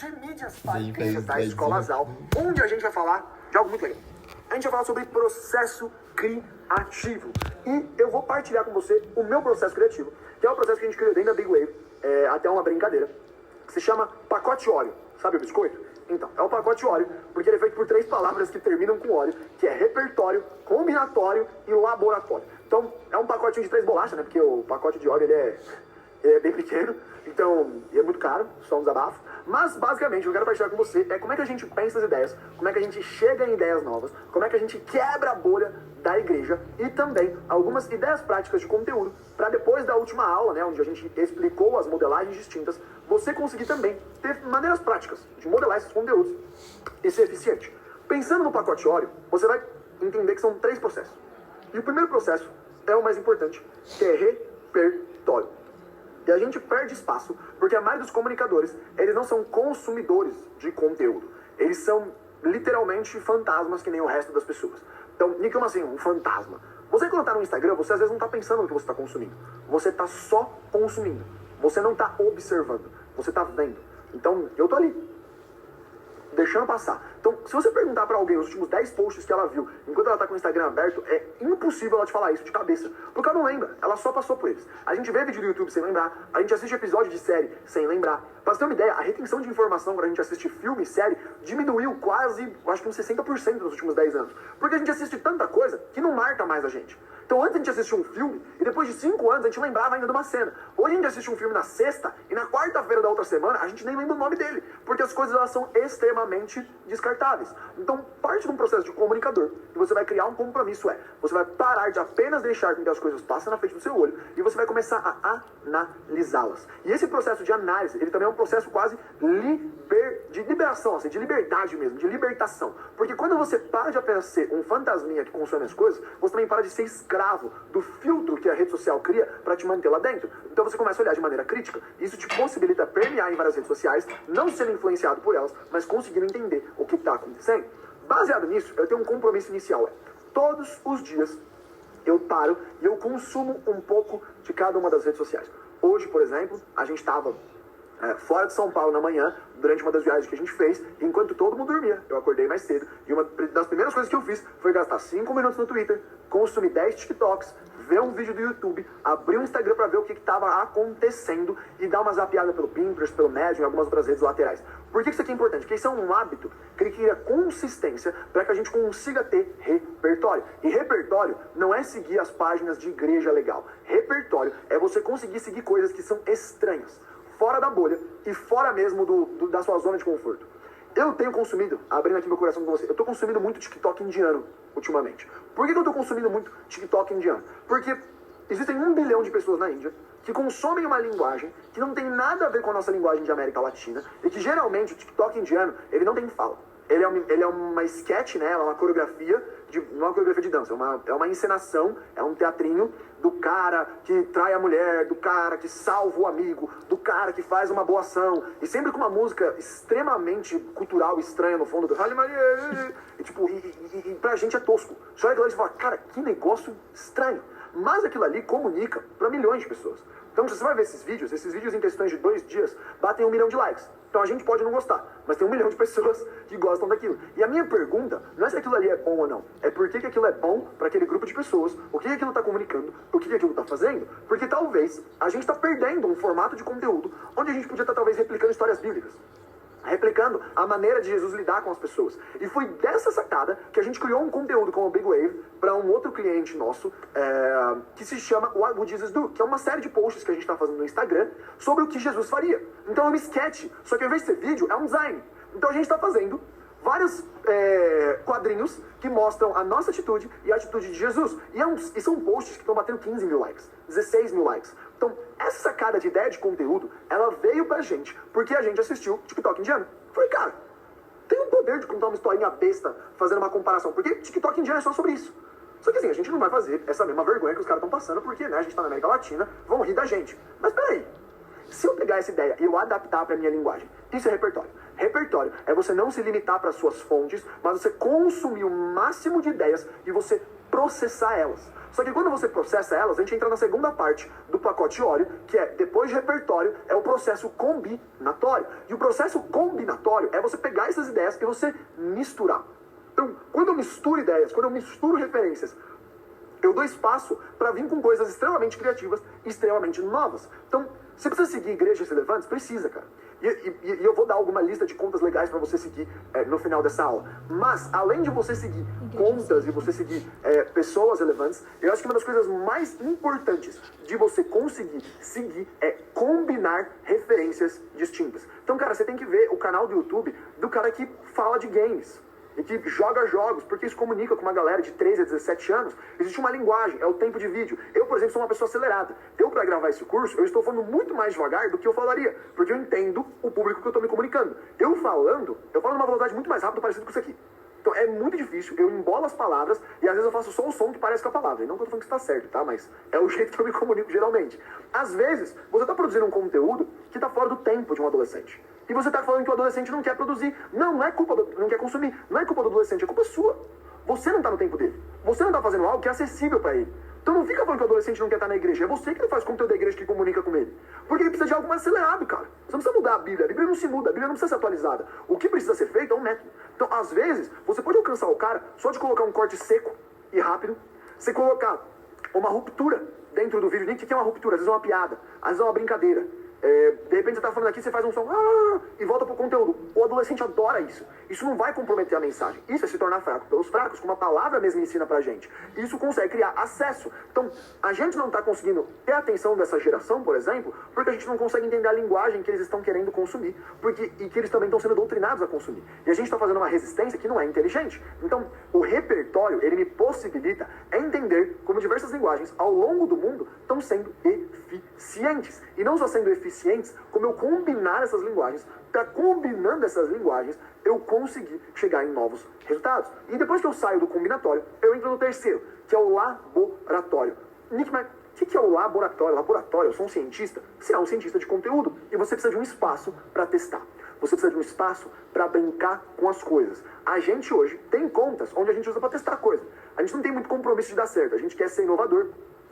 de mídias práticas da Escola Zal, onde a gente vai falar de algo muito legal. A gente vai falar sobre processo criativo. E eu vou partilhar com você o meu processo criativo, que é o processo que a gente criou dentro da Big Wave, até uma brincadeira, que se chama pacote Oreo. Sabe o biscoito? Então, é o pacote Oreo, porque ele é feito por 3 palavras que terminam com Oreo, que é repertório, combinatório e laboratório. Então, é um pacotinho de 3 bolachas, né? Porque o pacote de Oreo, ele é bem pequeno, então, e é muito caro, só um desabafo. Mas, basicamente, o que eu quero partilhar com você é como é que a gente pensa as ideias, como é que a gente chega em ideias novas, como é que a gente quebra a bolha da igreja e também algumas ideias práticas de conteúdo para depois da última aula, né, onde a gente explicou as modelagens distintas, você conseguir também ter maneiras práticas de modelar esses conteúdos e ser eficiente. Pensando no pacote Oreo, você vai entender que são 3 processos. E o primeiro processo é o mais importante, que é repertório. E a gente perde espaço, porque a maioria dos comunicadores, eles não são consumidores de conteúdo. Eles são literalmente fantasmas que nem o resto das pessoas. Então, como assim, um fantasma? Você quando tá no Instagram, você às vezes não tá pensando no que você tá consumindo. Você tá só consumindo. Você não tá observando. Você tá vendo. Então, eu tô ali, deixando passar. Então, se você perguntar pra alguém os últimos 10 posts que ela viu, enquanto ela tá com o Instagram aberto, é impossível ela te falar isso de cabeça. Porque ela não lembra, ela só passou por eles. A gente vê vídeo do YouTube sem lembrar, a gente assiste episódio de série sem lembrar. Pra você ter uma ideia, a retenção de informação quando a gente assiste filme e série diminuiu quase, acho que uns 60% nos últimos 10 anos. Porque a gente assiste tanta coisa que não marca mais a gente. Então antes a gente assistia um filme e depois de 5 anos a gente lembrava ainda de uma cena. Hoje a gente assiste um filme na sexta e na quarta-feira da outra semana a gente nem lembra o nome dele. Porque as coisas elas são extremamente descartáveis. Então parte de um processo de comunicador que você vai criar um compromisso você vai parar de apenas deixar com que as coisas passem na frente do seu olho e você vai começar a analisá-las. E esse processo de análise, ele também é um processo quase de liberação, assim, de liberdade mesmo, de libertação. Porque quando você para de apenas ser um fantasminha que consome as coisas, você também para de ser escravo do filtro que a rede social cria para te manter lá dentro. Então você começa a olhar de maneira crítica, e isso te possibilita permear em várias redes sociais, não sendo influenciado por elas, mas conseguindo entender o que está acontecendo. Baseado nisso, eu tenho um compromisso inicial. Todos os dias eu paro e eu consumo um pouco de cada uma das redes sociais. Hoje, por exemplo, a gente estava fora de São Paulo na manhã, durante uma das viagens que a gente fez, enquanto todo mundo dormia. Eu acordei mais cedo, e uma das primeiras coisas que eu fiz foi gastar 5 minutos no Twitter, consumir 10 TikToks, ver um vídeo do YouTube, abrir o Instagram para ver o que estava acontecendo e dar uma zapeada pelo Pinterest, pelo Medium e algumas outras redes laterais. Por que isso aqui é importante? Porque isso é um hábito que ele cria consistência para que a gente consiga ter repertório. E repertório não é seguir as páginas de igreja legal. Repertório é você conseguir seguir coisas que são estranhas, fora da bolha e fora mesmo da sua zona de conforto. Eu tenho consumido, abrindo aqui meu coração com você, eu tô consumindo muito TikTok indiano ultimamente. Por que eu tô consumindo muito TikTok indiano? Porque existem 1 bilhão de pessoas na Índia que consomem uma linguagem que não tem nada a ver com a nossa linguagem de América Latina e que geralmente o TikTok indiano, ele não tem fala. Ele é uma sketch, né? É uma coreografia, não é uma coreografia de dança, é uma encenação, é um teatrinho do cara que trai a mulher, do cara que salva o amigo, do cara que faz uma boa ação, e sempre com uma música extremamente cultural, estranha no fundo, do Halle Maria, e pra gente é tosco. Só aquilo ali e fala, cara, que negócio estranho. Mas aquilo ali comunica para milhões de pessoas. Então, se você vai ver esses vídeos em questões de 2 dias batem 1 milhão de likes. Então a gente pode não gostar, mas tem 1 milhão de pessoas que gostam daquilo. E a minha pergunta não é se aquilo ali é bom ou não, é por que aquilo é bom para aquele grupo de pessoas, o que aquilo está comunicando, o que aquilo está fazendo, porque talvez a gente está perdendo um formato de conteúdo onde a gente podia estar talvez replicando histórias bíblicas, replicando a maneira de Jesus lidar com as pessoas. E foi dessa sacada que a gente criou um conteúdo como o Big Wave para um outro cliente nosso, que se chama What Would Jesus Do? Que é uma série de posts que a gente está fazendo no Instagram sobre o que Jesus faria. Então é um sketch, só que ao invés de ser vídeo, é um design. Então a gente está fazendo vários quadrinhos que mostram a nossa atitude e a atitude de Jesus. E são posts que estão batendo 15 mil likes, 16 mil likes. Então, essa sacada de ideia de conteúdo, ela veio pra gente porque a gente assistiu TikTok indiano. Falei, cara, tem o poder de contar uma historinha besta fazendo uma comparação, porque TikTok indiano é só sobre isso. Só que assim, a gente não vai fazer essa mesma vergonha que os caras estão passando, porque né, a gente tá na América Latina, vão rir da gente. Mas peraí, se eu pegar essa ideia e eu adaptar para minha linguagem, isso é repertório. Repertório é você não se limitar para suas fontes, mas você consumir o máximo de ideias e você processar elas. Só que quando você processa elas, a gente entra na segunda parte do pacote Oreo, que é, depois de repertório, é o processo combinatório. E o processo combinatório é você pegar essas ideias e você misturar. Então, quando eu misturo ideias, quando eu misturo referências, eu dou espaço para vir com coisas extremamente criativas e extremamente novas. Então, você precisa seguir igrejas relevantes? Precisa, cara. E eu vou dar alguma lista de contas legais para você seguir no final dessa aula. Mas, além de você seguir contas e você seguir pessoas relevantes, eu acho que uma das coisas mais importantes de você conseguir seguir é combinar referências distintas. Então, cara, você tem que ver o canal do YouTube do cara que fala de games e que joga jogos, porque isso comunica com uma galera de 13 a 17 anos. Existe uma linguagem, é o tempo de vídeo. Eu, por exemplo, sou uma pessoa acelerada. Eu, para gravar esse curso, eu estou falando muito mais devagar do que eu falaria, porque eu entendo o público que eu estou me comunicando. Eu falo numa velocidade muito mais rápida, parecido com isso aqui. Então é muito difícil, eu embolo as palavras e às vezes eu faço só um som que parece com a palavra. E não que eu tô falando que está certo, tá? Mas é o jeito que eu me comunico geralmente. Às vezes, você está produzindo um conteúdo que está fora do tempo de um adolescente. E você está falando que o adolescente não quer produzir. Não é culpa não quer consumir. Não é culpa do adolescente, é culpa sua. Você não está no tempo dele. Você não está fazendo algo que é acessível para ele. Então não fica falando que o adolescente não quer estar na igreja. É você que não faz conteúdo da igreja que comunica com ele. Porque ele precisa de algo mais acelerado, cara. Você não precisa mudar a Bíblia. A Bíblia não se muda. A Bíblia não precisa ser atualizada. O que precisa ser feito é um método. Então, às vezes, você pode alcançar o cara só de colocar um corte seco e rápido. Você colocar uma ruptura dentro do vídeo. Nem que é uma ruptura. Às vezes é uma piada. Às vezes é uma brincadeira. De repente você tá falando aqui, você faz um som e volta pro conteúdo. O adolescente adora isso. Isso não vai comprometer a mensagem. Isso é se tornar fraco pelos fracos, como a palavra mesmo ensina pra gente. Isso consegue criar acesso. Então, a gente não tá conseguindo ter a atenção dessa geração, por exemplo, porque a gente não consegue entender a linguagem que eles estão querendo consumir, e que eles também estão sendo doutrinados a consumir. E a gente tá fazendo uma resistência que não é inteligente. Então, o repertório, ele me possibilita entender como diversas linguagens ao longo do mundo estão sendo eficientes. E não só sendo eficientes, como eu combinar essas linguagens, para combinando essas linguagens, eu conseguir chegar em novos resultados. E depois que eu saio do combinatório, eu entro no terceiro, que é o laboratório. Nick, mas o que é o laboratório? Laboratório, eu sou um cientista. Você é um cientista de conteúdo e você precisa de um espaço para testar. Você precisa de um espaço para brincar com as coisas. A gente hoje tem contas onde a gente usa para testar coisas. A gente não tem muito compromisso de dar certo. A gente quer ser inovador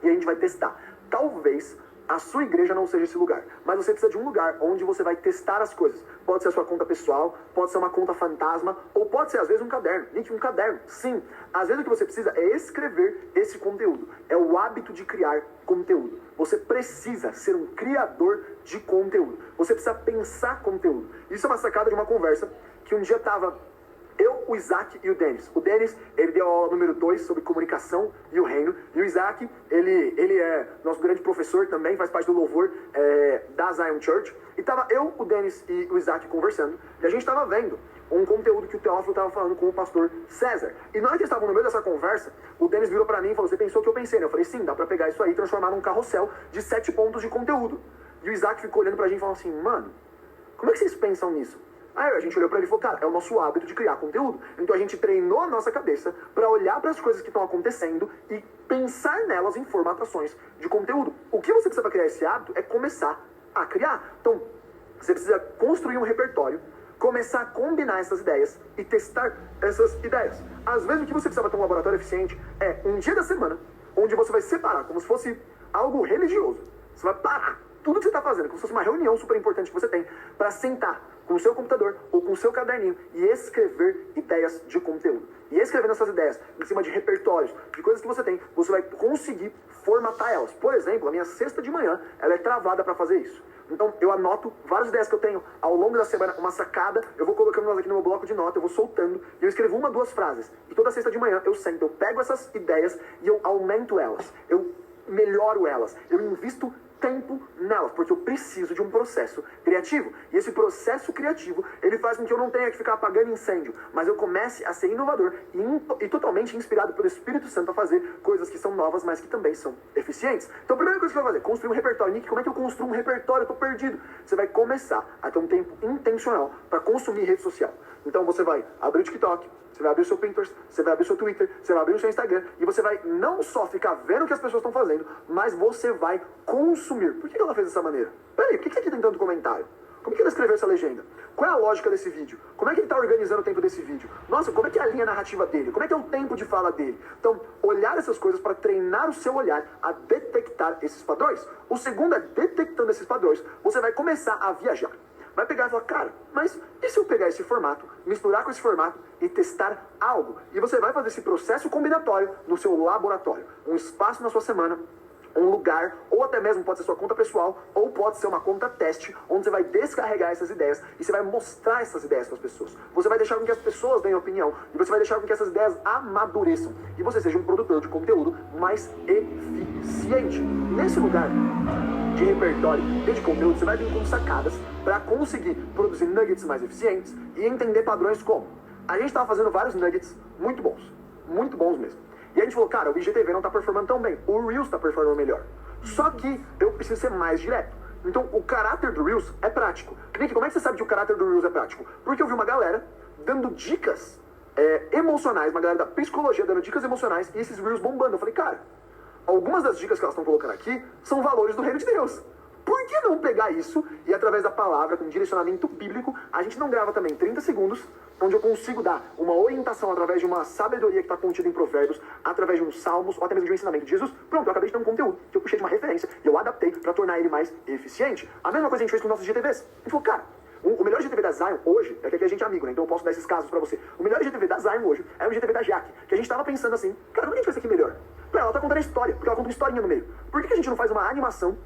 e a gente vai testar. Talvez a sua igreja não seja esse lugar, mas você precisa de um lugar onde você vai testar as coisas. Pode ser a sua conta pessoal, pode ser uma conta fantasma, ou pode ser às vezes um caderno. Nick, um caderno, sim. Às vezes o que você precisa é escrever esse conteúdo. É o hábito de criar conteúdo. Você precisa ser um criador de conteúdo. Você precisa pensar conteúdo. Isso é uma sacada de uma conversa que um dia estava eu, o Isaac e o Denis. O Denis, ele deu a aula número 2 sobre comunicação e o reino. E o Isaac, ele é nosso grande professor também, faz parte do louvor da Zion Church. E tava eu, o Denis e o Isaac conversando. E a gente tava vendo um conteúdo que o Teófilo estava falando com o pastor César. E na hora que eles estavam no meio dessa conversa, o Denis virou pra mim e falou, você pensou o que eu pensei, né? Eu falei, sim, dá pra pegar isso aí e transformar num carrossel de 7 pontos de conteúdo. E o Isaac ficou olhando pra gente e falou assim, mano, como é que vocês pensam nisso? Aí a gente olhou pra ele e falou, cara, é o nosso hábito de criar conteúdo. Então a gente treinou a nossa cabeça pra olhar para as coisas que estão acontecendo e pensar nelas em formatações de conteúdo. O que você precisa pra criar esse hábito é começar a criar. Então, você precisa construir um repertório, começar a combinar essas ideias e testar essas ideias. Às vezes o que você precisa para ter um laboratório eficiente é um dia da semana onde você vai separar, como se fosse algo religioso. Você vai parar tudo que você está fazendo, como se fosse uma reunião super importante que você tem, para sentar com o seu computador ou com o seu caderninho e escrever ideias de conteúdo. E escrevendo essas ideias em cima de repertórios, de coisas que você tem, você vai conseguir formatar elas. Por exemplo, a minha cesta de manhã, ela é travada para fazer isso. Então, eu anoto várias ideias que eu tenho ao longo da semana, uma sacada, eu vou colocando elas aqui no meu bloco de nota, eu vou soltando, e eu escrevo 1, 2 frases. E toda sexta de manhã eu sento, eu pego essas ideias e eu aumento elas, eu melhoro elas, eu invisto tempo nelas, porque eu preciso de um processo criativo. E esse processo criativo, ele faz com que eu não tenha que ficar apagando incêndio, mas eu comece a ser inovador e totalmente inspirado pelo Espírito Santo a fazer coisas que são novas, mas que também são eficientes. Então a primeira coisa que você vai fazer, construir um repertório. Nick, como é que eu construo um repertório? Eu tô perdido. Você vai começar a ter um tempo intencional para consumir rede social. Então você vai abrir o TikTok, você vai abrir o seu Pinterest, você vai abrir o seu Twitter, você vai abrir o seu Instagram, e você vai não só ficar vendo o que as pessoas estão fazendo, mas você vai consumir. Por que ela fez dessa maneira? Peraí, por que aqui tem tanto comentário? Como que ele escreveu essa legenda? Qual é a lógica desse vídeo? Como é que ele está organizando o tempo desse vídeo? Nossa, como é que é a linha narrativa dele? Como é que é o tempo de fala dele? Então, olhar essas coisas para treinar o seu olhar a detectar esses padrões. O segundo é, detectando esses padrões, você vai começar a viajar. Vai pegar e falar, cara, mas e se eu pegar esse formato, misturar com esse formato e testar algo? E você vai fazer esse processo combinatório no seu laboratório. Um espaço na sua semana, um lugar, ou até mesmo pode ser sua conta pessoal, ou pode ser uma conta teste, onde você vai descarregar essas ideias e você vai mostrar essas ideias para as pessoas. Você vai deixar com que as pessoas deem opinião e você vai deixar com que essas ideias amadureçam e você seja um produtor de conteúdo mais eficiente. Nesse lugar de repertório e de conteúdo, você vai vir com sacadas para conseguir produzir nuggets mais eficientes e entender padrões como. A gente estava fazendo vários nuggets muito bons mesmo. E a gente falou, cara, o IGTV não tá performando tão bem, o Reels tá performando melhor. Só que eu preciso ser mais direto. Então, o caráter do Reels é prático. Nick, como é que você sabe que o caráter do Reels é prático? Porque eu vi uma galera dando dicas emocionais, uma galera da psicologia dando dicas emocionais e esses Reels bombando. Eu falei, cara, algumas das dicas que elas estão colocando aqui são valores do reino de Deus. Por que não pegar isso e através da palavra, com direcionamento bíblico, a gente não grava também 30 segundos, onde eu consigo dar uma orientação através de uma sabedoria que está contida em provérbios, através de uns salmos, ou até mesmo de um ensinamento de Jesus. Pronto, eu acabei de ter um conteúdo que eu puxei de uma referência e eu adaptei para tornar ele mais eficiente. A mesma coisa a gente fez com nossos GTVs. A gente falou, cara, o melhor GTV da Zion hoje, é que aqui a gente é amigo, né? Então eu posso dar esses casos pra você. O melhor GTV da Zion hoje é o GTV da Jaque, que a gente tava pensando assim, cara, como é que a gente faz isso aqui melhor? Pra ela tá contando a história, porque ela conta uma historinha no meio. Por que a gente não faz uma animação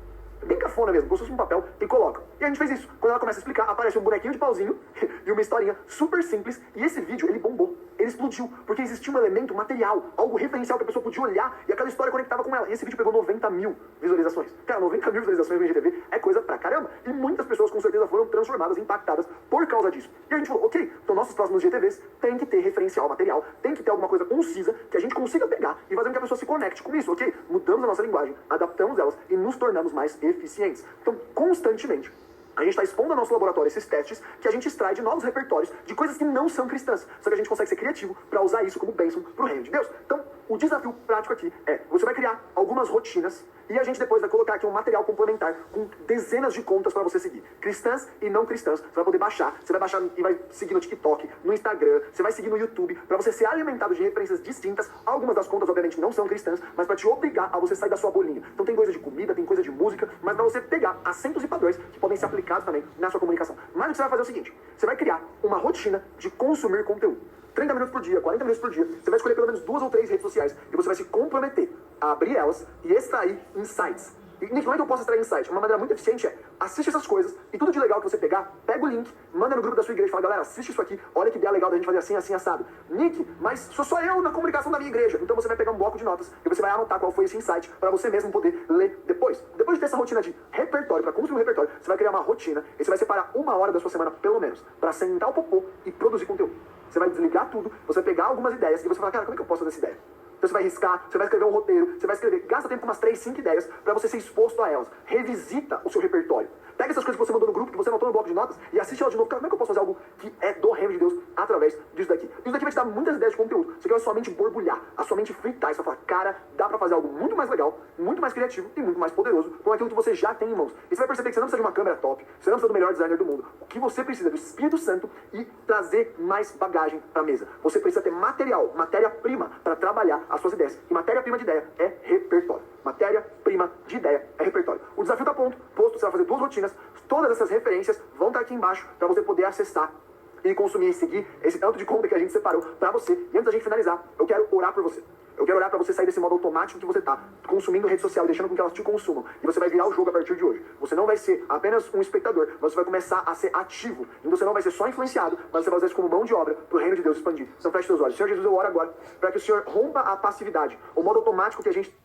bem cafona mesmo, como se fosse um papel, e coloca? E a gente fez isso. Quando ela começa a explicar, aparece um bonequinho de pauzinho e uma historinha super simples. E esse vídeo, ele bombou. Ele explodiu, porque existia um elemento material, algo referencial que a pessoa podia olhar e aquela história conectava com ela. E esse vídeo pegou 90 mil visualizações. Cara, 90 mil visualizações no IGTV é coisa pra caramba. E muitas pessoas com certeza foram transformadas, impactadas por causa disso. E a gente falou, ok, então nossos próximos GTVs tem que ter referencial material, tem que ter alguma coisa concisa que a gente consiga pegar e fazer com que a pessoa se conecte com isso, ok? Mudamos a nossa linguagem, adaptamos elas e nos tornamos mais eficientes. Então, constantemente, a gente está expondo ao nosso laboratório esses testes que a gente extrai de novos repertórios de coisas que não são cristãs. Só que a gente consegue ser criativo para usar isso como bênção para o reino de Deus. Então, o desafio prático aqui é, você vai criar algumas rotinas e a gente depois vai colocar aqui um material complementar com dezenas de contas para você seguir. Cristãs e não cristãs. Você vai poder baixar. Você vai baixar e vai seguir no TikTok, no Instagram, você vai seguir no YouTube, para você ser alimentado de referências distintas. Algumas das contas, obviamente, não são cristãs, mas para te obrigar a você sair da sua bolinha. Então tem coisa de comida, tem coisa de música, mas para você pegar acentos e padrões que podem ser aplicados também na sua comunicação. Mas o que você vai fazer é o seguinte, você vai criar uma rotina de consumir conteúdo. 30 minutos por dia, 40 minutos por dia, você vai escolher pelo menos 2 ou 3 redes sociais e você vai se comprometer a abrir elas e extrair insights. E Nick, como é que eu posso extrair insight? Uma maneira muito eficiente é, assiste essas coisas e tudo de legal que você pegar, pega o link, manda no grupo da sua igreja e fala, galera, assiste isso aqui, olha que ideia legal da gente fazer assim, assim, assado. Nick, mas sou só eu na comunicação da minha igreja. Então você vai pegar um bloco de notas e você vai anotar qual foi esse insight para você mesmo poder ler depois. Depois de ter essa rotina de repertório, para construir um repertório, você vai criar uma rotina e você vai separar 1 hora da sua semana, pelo menos, para sentar o popô e produzir conteúdo. Você vai desligar tudo, você vai pegar algumas ideias e você vai falar, cara, como é que eu posso fazer essa ideia? Então você vai riscar, você vai escrever um roteiro, você vai escrever, gasta tempo com umas 3, 5 ideias para você ser exposto a elas. Revisita o seu repertório. Pega essas coisas que você mandou no grupo, que você anotou no bloco de notas, e assiste elas de novo. Cara, como é que eu posso fazer algo que é do reino de Deus através disso daqui? Isso daqui vai te dar muitas ideias de conteúdo. Você vai sua mente borbulhar, a sua mente fritar. E você vai falar, cara, dá pra fazer algo muito mais legal, muito mais criativo e muito mais poderoso com aquilo que você já tem em mãos. E você vai perceber que você não precisa de uma câmera top, você não precisa do melhor designer do mundo. O que você precisa é do Espírito Santo e trazer mais bagagem pra mesa. Você precisa ter material, matéria-prima para trabalhar as suas ideias. E matéria-prima de ideia é repertório. Matéria-prima de ideia é repertório. O desafio tá posto, você vai fazer 2 rotinas, todas essas referências vão estar aqui embaixo para você poder acessar e consumir e seguir esse tanto de conta que a gente separou para você. E antes da gente finalizar, eu quero orar por você. Eu quero orar para você sair desse modo automático que você tá consumindo rede social e deixando com que elas te consumam. E você vai virar o jogo a partir de hoje. Você não vai ser apenas um espectador, mas você vai começar a ser ativo. E você não vai ser só influenciado, mas você vai fazer isso como mão de obra para o reino de Deus expandir. Então feche seus olhos. Senhor Jesus, eu oro agora para que o Senhor rompa a passividade, o modo automático que a gente